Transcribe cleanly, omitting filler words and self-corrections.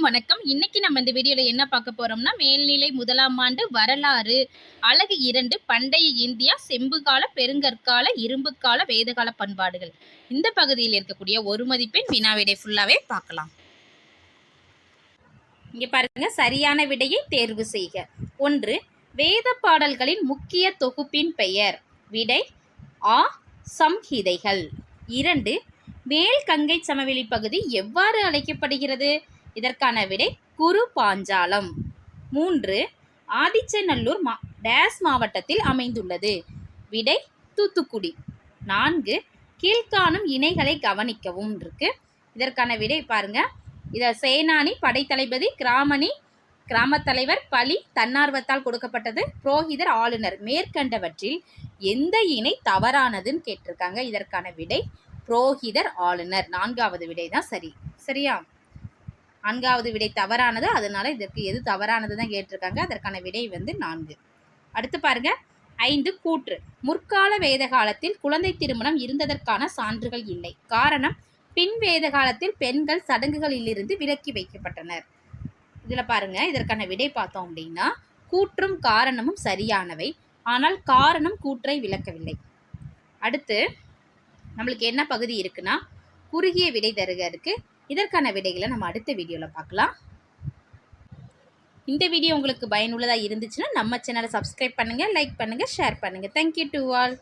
அனைவருக்கும் வணக்கம். இன்னைக்கு நம்ம இந்த வீடியோல என்ன பார்க்க போறோம்னா, மேல்நிலை 1ஆம் ஆண்டு வரலாறு அலகு 2 பண்டைய இந்தியா செம்புகால, பெருங்கற்கால, இரும்புக்கால, வேதகால பண்பாடுகள். இந்த பகுதியில் இருக்கக்கூடிய ஒரு மதிப்பெண் வினா விடை ஃபுல்லாவே பார்க்கலாம். இங்க பாருங்க, சரியான விடையை தேர்வு செய்க. 1. வேத பாடல்களின் முக்கிய தொகுப்பின் பெயர். விடை ஆ. சம்ஹிதைகள். 2. மேல் கங்கை சமவெளி பகுதி எவ்வாறு அழைக்கப்படுகிறது? இதற்கான விடை குரு பாஞ்சாலம். 3. ஆதிச்சநல்லூர் டேஸ் மாவட்டத்தில் அமைந்துள்ளது. விடை தூத்துக்குடி. 4. கீழ்காணும் இணைகளை கவனிக்கவும் இருக்கு. இதற்கான விடை பாருங்க. இத சேனானி, படைத்தளபதி, கிராம தலைவர், பலி, தன்னார்வத்தால் கொடுக்கப்பட்டது, புரோகிதர், ஆளுநர். மேற்கண்டவற்றில் எந்த இணை தவறானதுன்னு கேட்டிருக்காங்க. இதற்கான விடை புரோகிதர், ஆளுநர். 4வது விடை தான் சரியா? 4வது விடை தவறானது. அதனால இதற்கு எது தவறானது தான் கேட்டிருக்காங்க. அதற்கான விடை 4. அடுத்து பாருங்க. 5. கூற்று. முற்கால வேத காலத்தில் குழந்தை திருமணம் இருந்ததற்கான சான்றுகள் இல்லை. காரணம், பின் வேத காலத்தில் பெண்கள் சடங்குகளிலிருந்து விலக்கி வைக்கப்பட்டனர். இதுல பாருங்க, இதற்கான விடை பார்த்தோம் அப்படின்னா, கூற்றும் காரணமும் சரியானவை. ஆனால் காரணம் கூற்றை விளக்கவில்லை. அடுத்து நம்மளுக்கு என்ன பகுதி இருக்குன்னா, குறுகிய விடை தருக இருக்கு. இதற்கான விடைகளை நம்ம அடுத்த வீடியோவில் பார்க்கலாம். இந்த வீடியோ உங்களுக்கு பயனுள்ளதாக இருந்துச்சுன்னா நம்ம சேனலை சப்ஸ்கிரைப் பண்ணுங்கள், லைக் பண்ணுங்கள், ஷேர் பண்ணுங்கள். Thank you to all.